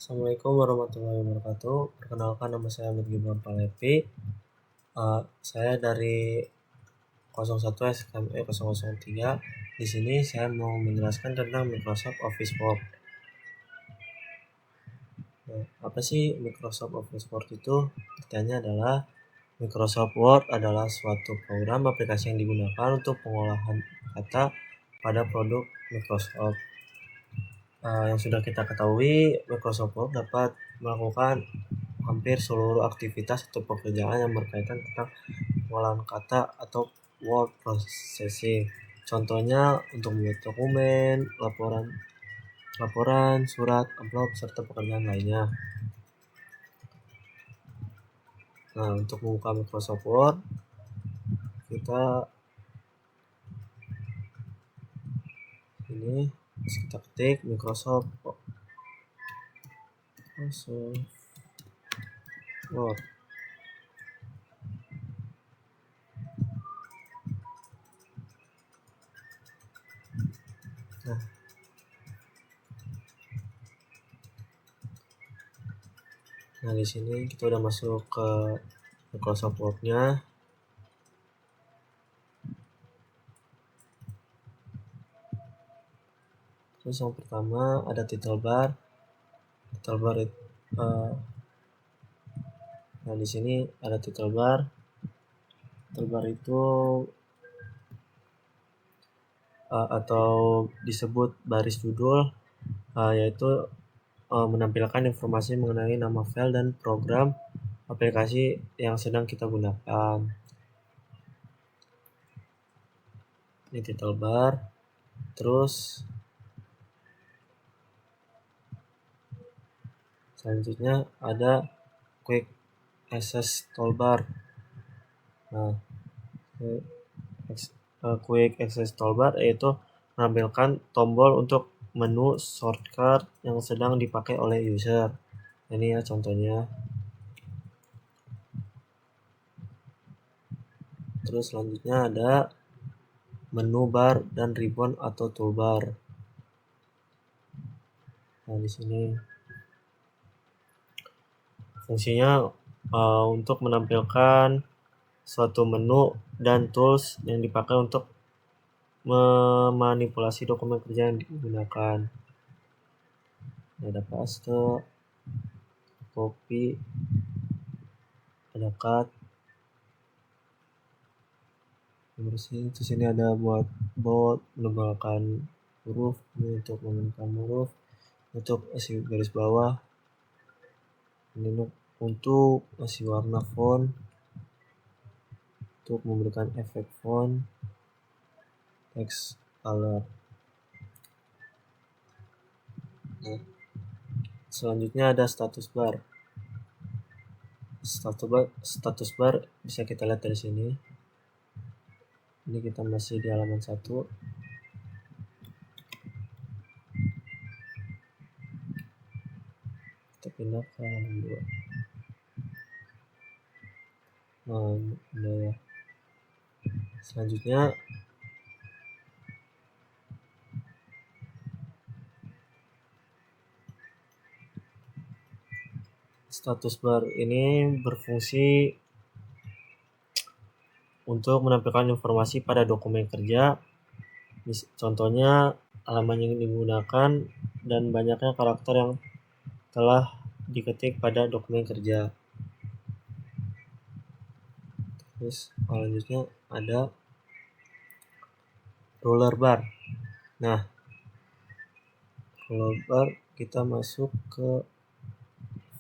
Assalamualaikum warahmatullahi wabarakatuh. Perkenalkan, nama saya Ahmad Gibran Palevi. Saya dari 01 SKME 003. Di sini saya mau menjelaskan tentang Microsoft Office Word. Nah, apa sih Microsoft Office Word itu? Artinya adalah Microsoft Word adalah suatu program aplikasi yang digunakan untuk pengolahan kata pada produk Microsoft. Yang sudah kita ketahui, Microsoft Word dapat melakukan hampir seluruh aktivitas atau pekerjaan yang berkaitan tentang pengolahan kata atau word processing. Contohnya untuk membuat dokumen, laporan, surat, amplop, serta pekerjaan lainnya. Nah, untuk membuka Microsoft Word, kita ketik Microsoft Word. Nah, di sini kita udah masuk ke Microsoft Word-nya. Terus yang pertama ada title bar. Nah, di sini ada title bar. Title bar itu atau disebut baris judul, yaitu menampilkan informasi mengenai nama file dan program aplikasi yang sedang kita gunakan. Ini title bar. Terus selanjutnya ada Quick Access Toolbar. Nah, Quick Access Toolbar yaitu menampilkan tombol untuk menu shortcut yang sedang dipakai oleh user. Ini ya contohnya. Terus selanjutnya ada menu bar dan ribbon atau toolbar. Nah, di sini fungsinya untuk menampilkan suatu menu dan tools yang dipakai untuk memanipulasi dokumen kerja yang digunakan. Ada paste, copy, ada cut. Terus ini ada buat menambahkan huruf, ini untuk menambahkan huruf, untuk isi garis bawah, ini untuk isi warna font, untuk memberikan efek font, text color. Nah, selanjutnya ada status bar. Status bar bisa kita lihat dari sini. Ini kita masih di halaman 1. Kita pindah ke halaman 2. Nah, udah ya. Selanjutnya status bar ini berfungsi untuk menampilkan informasi pada dokumen kerja. Contohnya halaman yang digunakan dan banyaknya karakter yang telah diketik pada dokumen kerja. Terus selanjutnya ada roller bar. Nah, roller bar kita masuk ke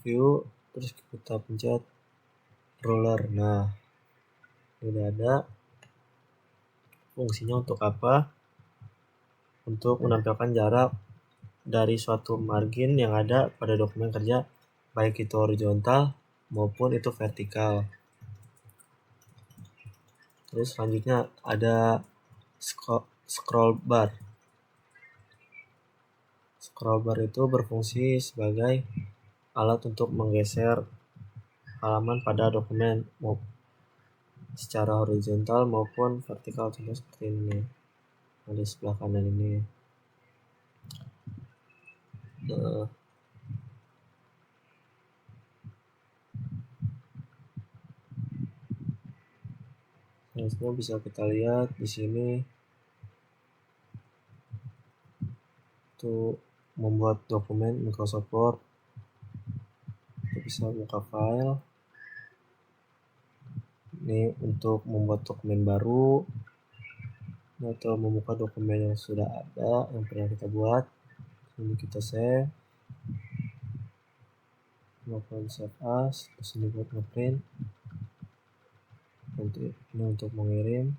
view, terus kita pencet roller. Nah, udah ada. Fungsinya untuk apa? Untuk menampilkan jarak dari suatu margin yang ada pada dokumen kerja, baik itu horizontal maupun itu vertikal. Terus selanjutnya ada scroll bar. Scroll bar itu berfungsi sebagai alat untuk menggeser halaman pada dokumen secara horizontal maupun vertikal, contoh seperti ini. Nah, di sebelah kanan ini. Selanjutnya bisa kita lihat di sini untuk membuat dokumen Microsoft Word. Kita bisa buka file. Ini untuk membuat dokumen baru atau membuka dokumen yang sudah ada yang pernah kita buat. Ini kita save, melakukan save as, terus ini buat ngeprint. Nanti ini untuk mengirim.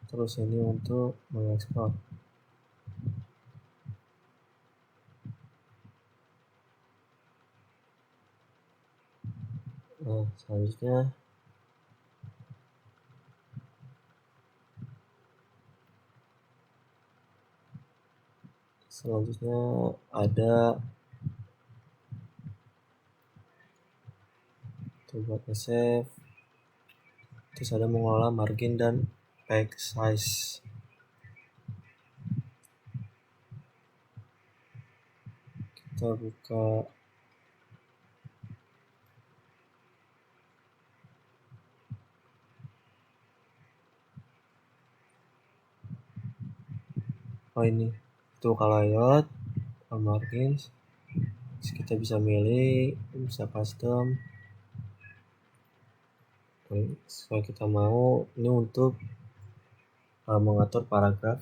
Terus ini untuk mengekspor. Nah, selanjutnya ada buat save, terus ada mengolah margin dan page size. Kita buka ini itu layout, margins. Terus kita bisa milih, bisa custom sesuai kita mau. Ini untuk mengatur paragraf.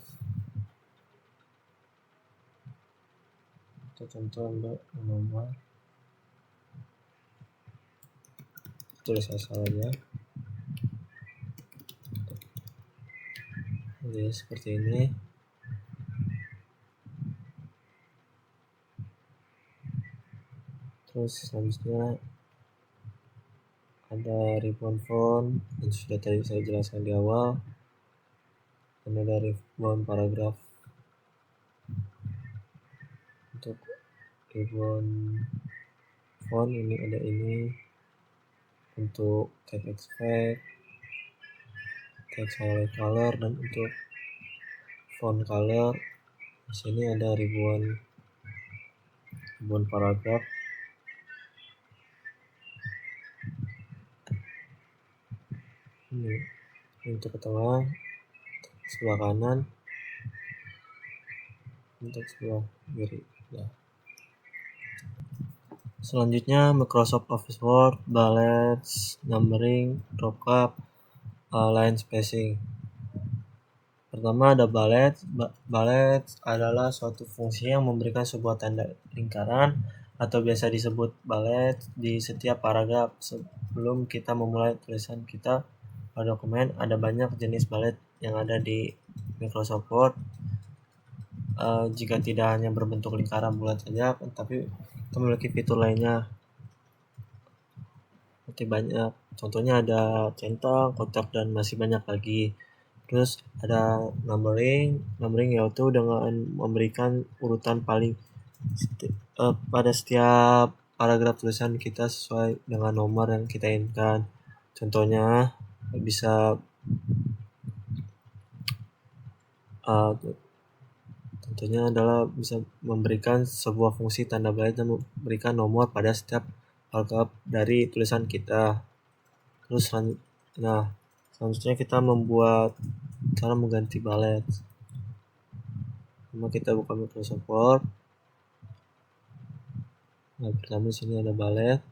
Kita contoh untuk nomor, tulis asalnya. Jadi seperti ini. Terus selanjutnya ada ribbon font yang sudah tadi saya jelaskan di awal, dan ada ribbon paragraf. Untuk ribbon font ini ada ini untuk text effect, text highlight color, dan untuk font color di sini ada ribbon paragraf. Ini untuk ke tengah, sebelah kanan, untuk sebelah kiri. Ya. Selanjutnya Microsoft Office Word, bullets, numbering, lookup, line spacing. Pertama ada bullets. Bullets adalah suatu fungsi yang memberikan sebuah tanda lingkaran atau biasa disebut bullet di setiap paragraf. Sebelum kita memulai tulisan kita pada dokumen, ada banyak jenis bullet yang ada di Microsoft Word. Jika tidak hanya berbentuk lingkaran bulat saja, tapi kita memiliki fitur lainnya. Seperti banyak, contohnya ada centang, kotak, dan masih banyak lagi. Terus ada numbering yaitu dengan memberikan urutan paling pada setiap paragraf tulisan kita sesuai dengan nomor yang kita inginkan. Contohnya bisa tentunya adalah bisa memberikan sebuah fungsi tanda balik dan memberikan nomor pada setiap paragraf dari tulisan kita. Terus selanjutnya kita membuat cara mengganti bullet. Pertama kita buka Microsoft Word. Nah, pertama di sini ada bullet.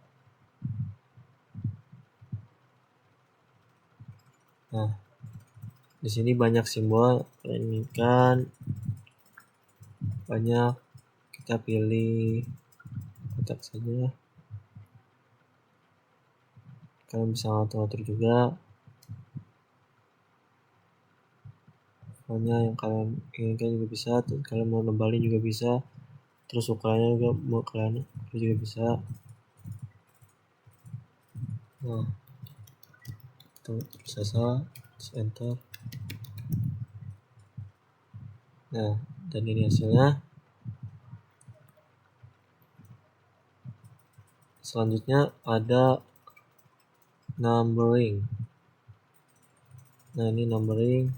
Nah, di sini banyak simbol yang inginkan. Banyak, kita pilih kotak saja. Kalian bisa atur-atur juga pokoknya yang kalian inginkan juga bisa. Kalian mau nebalin juga bisa, terus ukurannya juga mau kalian juga bisa. Nah, terus asa, terus enter. Nah, dan ini hasilnya. Selanjutnya ada numbering. Nah, ini numbering.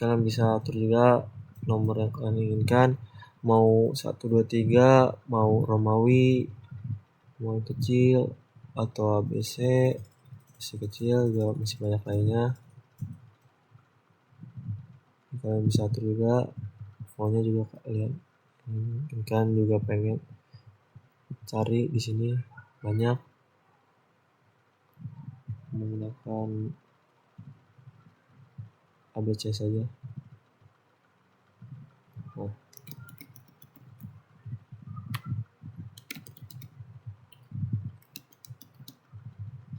kalian bisa atur juga nomor yang kalian inginkan, mau 1 2 3, mau Romawi, mau yang kecil atau ABC masih kecil, juga masih banyak lainnya. Kalian bisa atur juga fontnya juga kalian inginkan, juga pengen cari di sini banyak menggunakan ABC saja.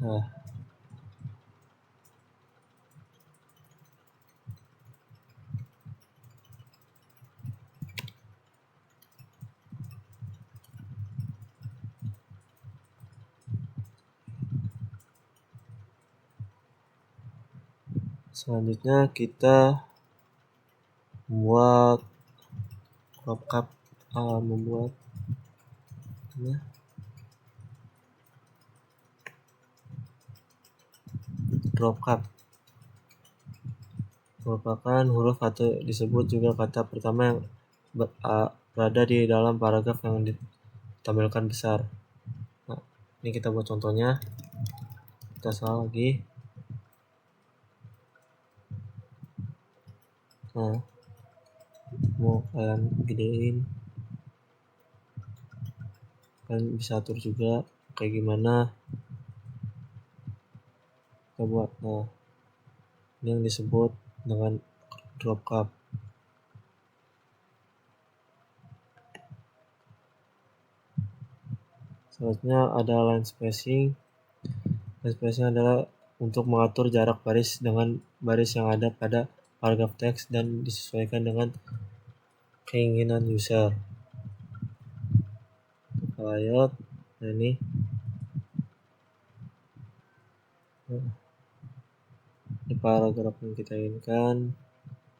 Nah, selanjutnya kita membuat crop cap, membuat drop cap merupakan huruf atau disebut juga kata pertama yang berada di dalam paragraf yang ditampilkan besar. Nah, ini kita buat contohnya. Kita salah lagi. Nah, mau kalian gedein, kalian bisa atur juga kayak gimana kita buat. Nah, ini yang disebut dengan drop cap. Selanjutnya ada line spacing. Line spacing adalah untuk mengatur jarak baris dengan baris yang ada pada paragraf teks dan disesuaikan dengan keinginan user. Layout, nah ini paragraf yang kita inginkan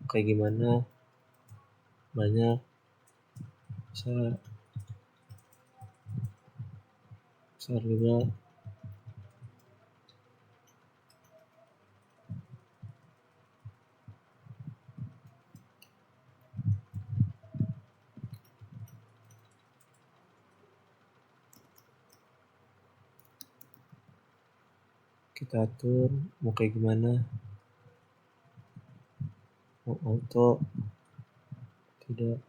kayak gimana, banyak, bisa besar juga. Kita atur mau kayak gimana, mau auto, tidak.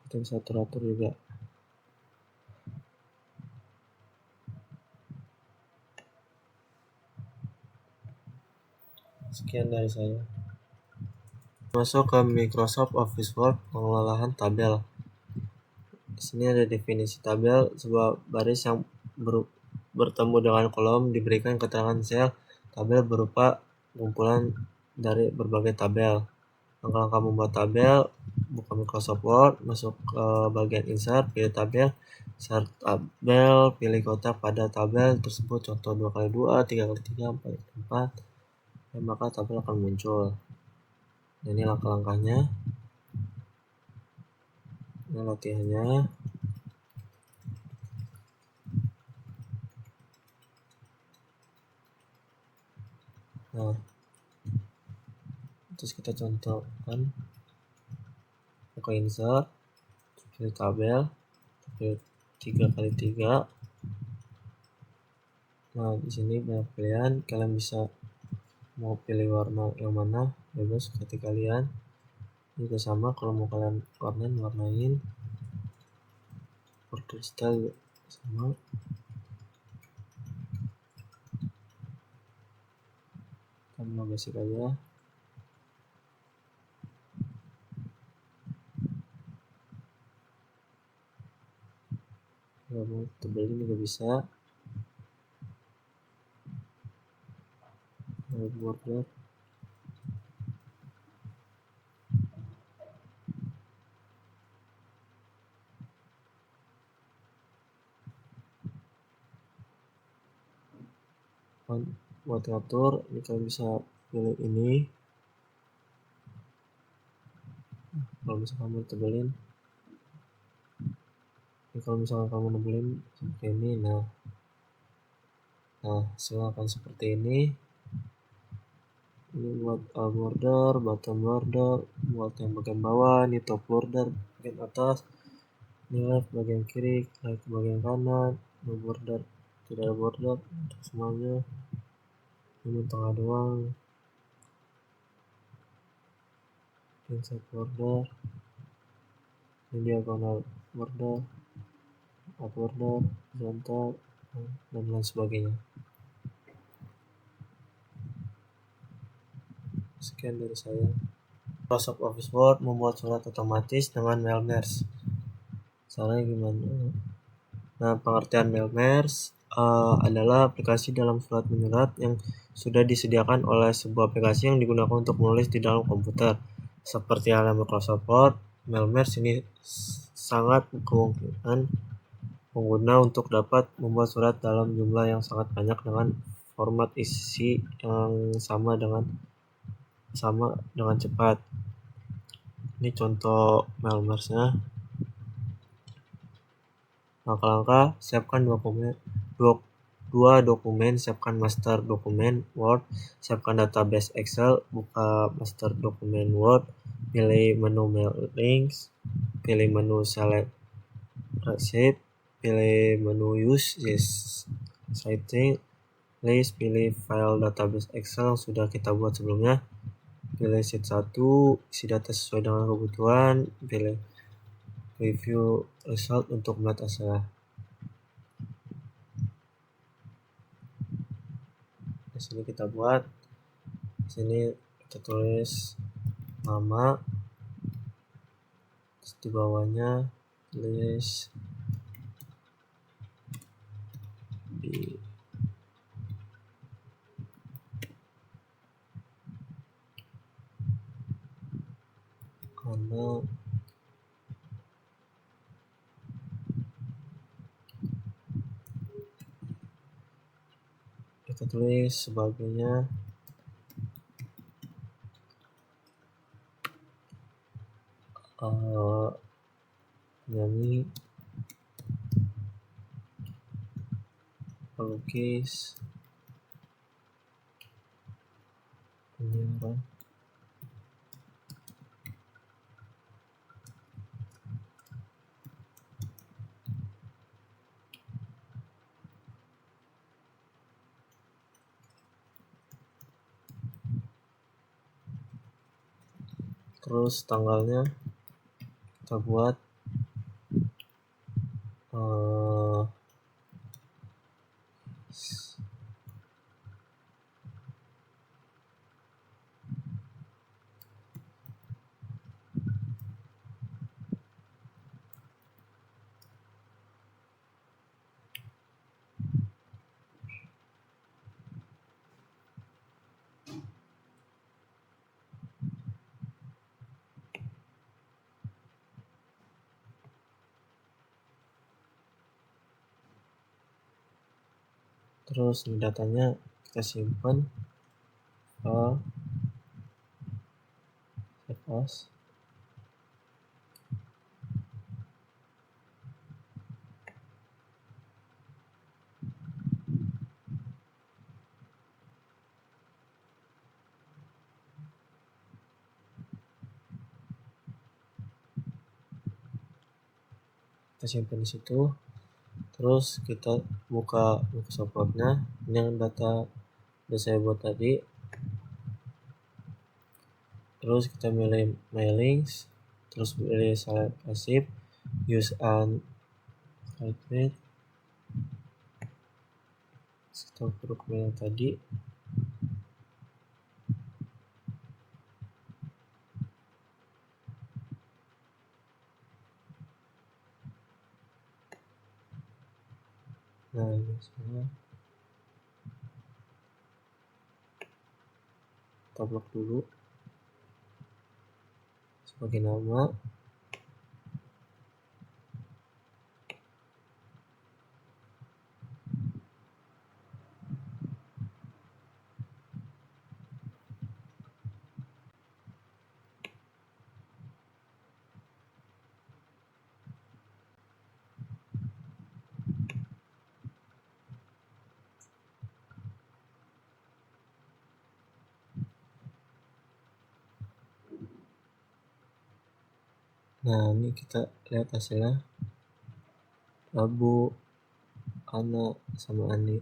Kita bisa atur juga. Sekian dari saya. Masuk ke Microsoft Office Word, pengelolaan tabel. Di sini ada definisi tabel, sebuah baris yang bertemu dengan kolom diberikan keterangan sel. Tabel berupa kumpulan dari berbagai tabel. Langkah-langkah membuat tabel: buka Microsoft Word, masuk ke bagian insert, pilih tabel, insert tabel, pilih kotak pada tabel tersebut, contoh 2x2, 3x3, 4x4, dan maka tabel akan muncul. Dan ini langkah-langkahnya. Ini latihannya. Nah, terus kita contohkan, buka insert, pilih tabel, pilih 3x3. Nah, di sini banyak pilihan, kalian bisa mau pilih warna yang mana, bebas seperti kalian. Juga sama, kalau mau kalian warnain. Border style sama. Kita basic aja. Kalau mau tebelin juga bisa. Border. Buat ngatur, ini kalian bisa pilih ini. Kalau misalkan mau tebelin, Jadi kalau misalkan kamu nebelin seperti ini, nah hasilnya akan seperti ini. Ini buat border, bottom border, buat yang bagian bawah, ini top border, bagian atas, ini left bagian kiri, right bagian kanan, no border, tidak ada border untuk semuanya, ini tengah doang, inside border, ini diagonal border, out border, horizontal, dan lain sebagainya. Sekian dari saya. Microsoft Office Word membuat surat otomatis dengan Mailmerge. Caranya gimana? Nah, pengertian Mailmerge adalah aplikasi dalam surat menyurat yang sudah disediakan oleh sebuah aplikasi yang digunakan untuk menulis di dalam komputer. Seperti halnya Microsoft Word, Mailmerge ini sangat kemungkinan pengguna untuk dapat membuat surat dalam jumlah yang sangat banyak dengan format isi yang sama dengan cepat. Ini contoh Mailmerge-nya. Langkah-langkah: siapkan dua dokumen, siapkan master dokumen Word, siapkan database Excel, buka master dokumen Word, pilih menu Mailings, pilih menu Select Receipt, pilih menu Use Setting List, pilih file database Excel yang sudah kita buat sebelumnya, pilih sheet 1, isi data sesuai dengan kebutuhan, pilih review result untuk melihat hasilnya. Di sini kita buat, di sini kita tulis nama, terus di bawahnya tulis di karena kita tulis sebagainya penyanyi, pelukis, penyiaran, terus tanggalnya kita buat terus ini datanya kita simpan save as. Kita simpan di situ, terus kita buka Microsoft Word-nya. Ini yang data udah saya buat tadi, terus kita milih mailings, terus pilih select receipt, use and write, kita huruf mail tadi, nah ini semua kita blok dulu sebagai nama. Nah, ini kita lihat hasilnya. Abu, Ana, sama Andi.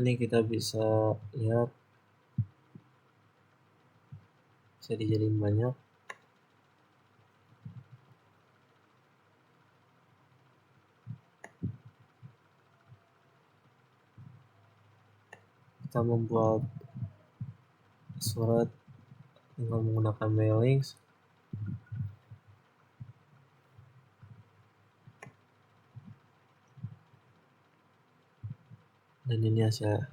Ini kita bisa lihat, bisa dijadiin banyak. Kita membuat surat dengan menggunakan mailings. Dan ini hasilnya.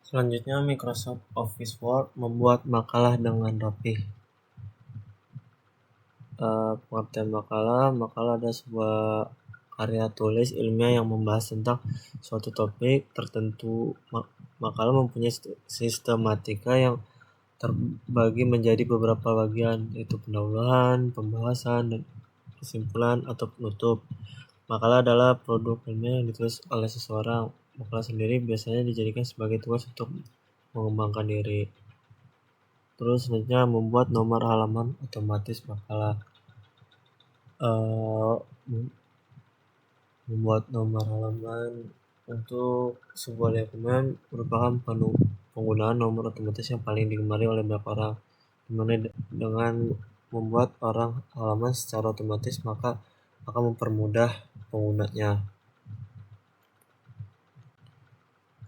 Selanjutnya, Microsoft Office Word membuat makalah dengan rapih. Pengertian makalah adalah sebuah karya tulis ilmiah yang membahas tentang suatu topik tertentu. Makalah mempunyai sistematika yang terbagi menjadi beberapa bagian, yaitu pendahuluan, pembahasan, dan kesimpulan atau penutup. Makalah adalah produk ilmiah yang ditulis oleh seseorang. Makalah sendiri biasanya dijadikan sebagai tugas untuk mengembangkan diri. Terus selanjutnya, membuat nomor halaman otomatis makalah. Membuat nomor halaman untuk sebuah dokumen merupakan penggunaan nomor otomatis yang paling digemari oleh banyak orang, dimana dengan membuat orang halaman secara otomatis maka akan mempermudah penggunanya.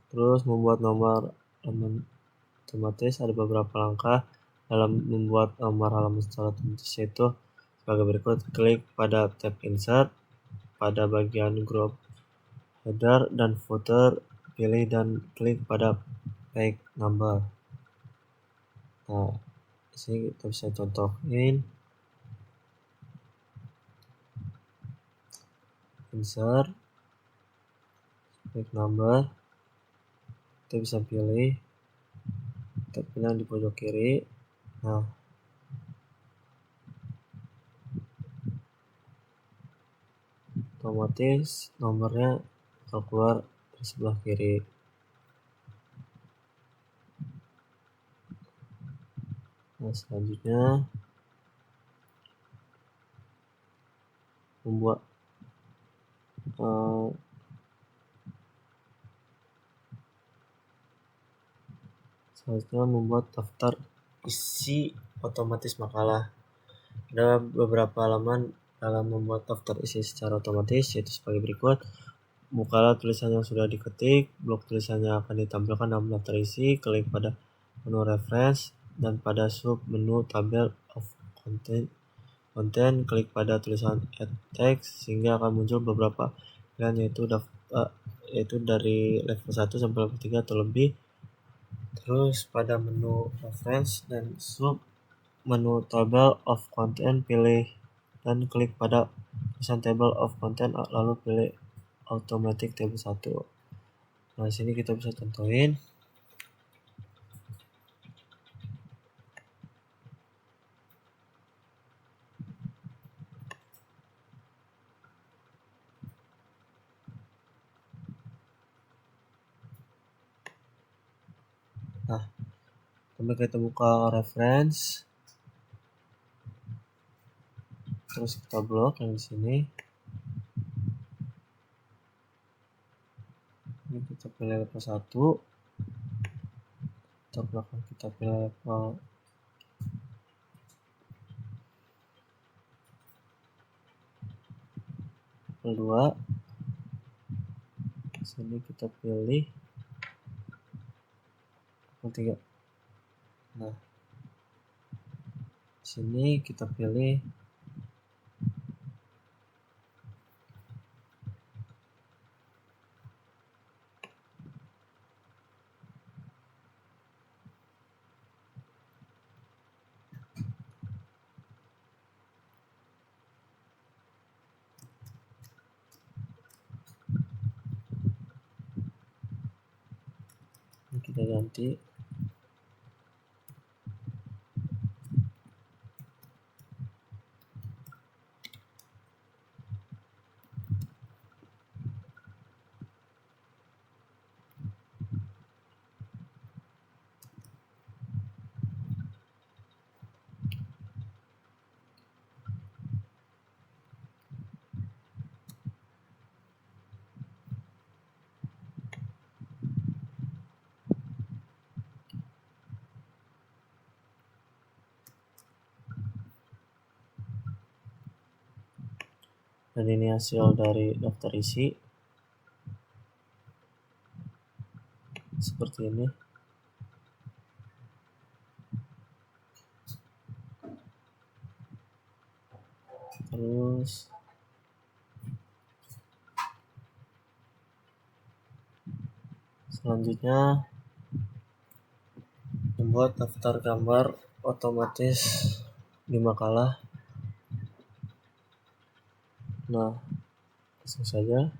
Terus membuat nomor halaman otomatis ada beberapa langkah dalam membuat nomor halaman secara otomatis, yaitu sebagai berikut. Klik pada tab Insert pada bagian grup header dan footer, pilih dan klik pada page number. Nah, sini kita bisa contohin. Insert, page number, kita bisa pilih, kita pilih di pojok kiri. Nah, otomatis nomornya keluar di sebelah kiri. Nah, selanjutnya membuat daftar isi otomatis makalah. Ada beberapa halaman dalam membuat daftar isi secara otomatis, yaitu sebagai berikut. Bukalah tulisan yang sudah diketik, blok tulisannya akan ditampilkan dalam daftar isi, klik pada menu reference, dan pada sub menu table of content, klik pada tulisan add text, sehingga akan muncul beberapa pilihan, yaitu dari level 1 sampai level 3 atau lebih. Terus pada menu reference dan sub menu table of content, pilih dan klik pada tulisan table of content, lalu pilih automatic table 1. Nah, sini kita bisa contohin. Nah, sampai kita buka reference, terus kita blok yang di sini. Ini kita pilih level 1, terbelakang kita pilih level 2. Sini kita pilih level 3. Nah, sini kita pilih kita ganti. Dan ini hasil dari daftar isi seperti ini. Terus selanjutnya membuat daftar gambar otomatis di makalah. Nah, langsung saja.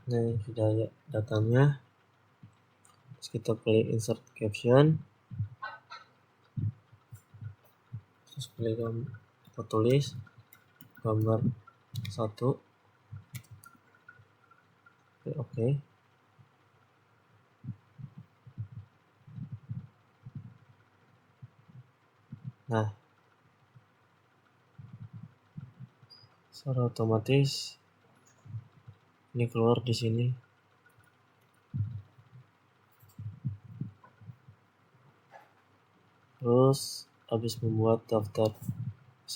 Nah, ini sudah ya datanya. Terus kita pilih insert caption. Terus pilih kita tulis gambar 1. Oke. Nah, secara otomatis ini keluar di sini. Terus habis membuat daftar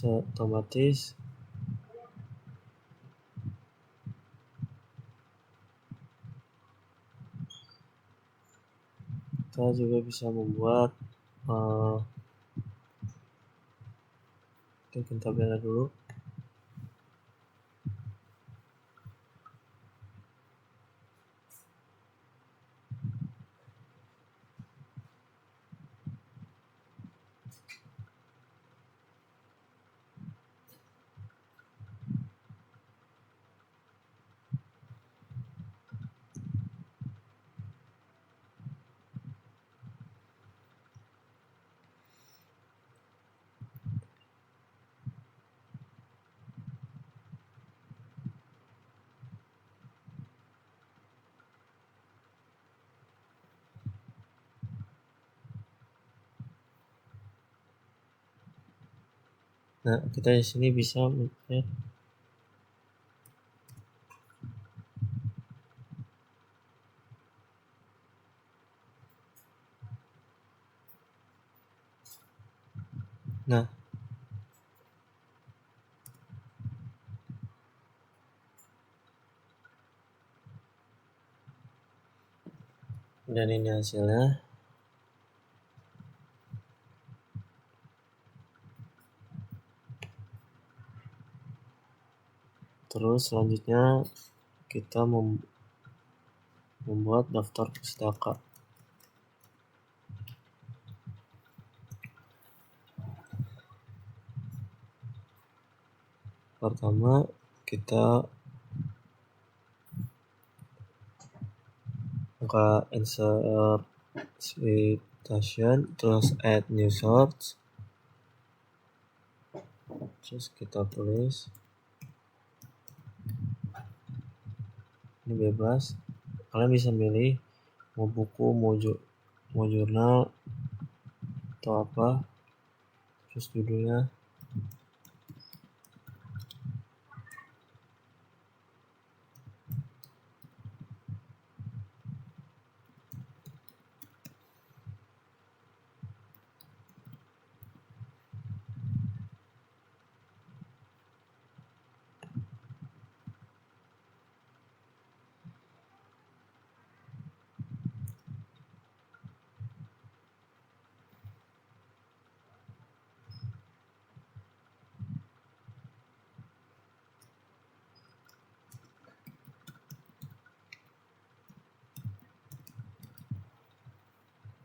otomatis, kita juga bisa membuat kita bela dulu. Nah, kita di sini bisa melihat nah, dan ini hasilnya. Terus selanjutnya kita membuat daftar pustaka. Pertama kita buka insert citation, terus add new source, terus kita tulis ini bebas, kalian bisa milih mau buku, mau jurnal atau apa, terus judulnya.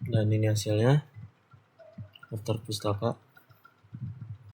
Dan ini hasilnya, daftar pustaka.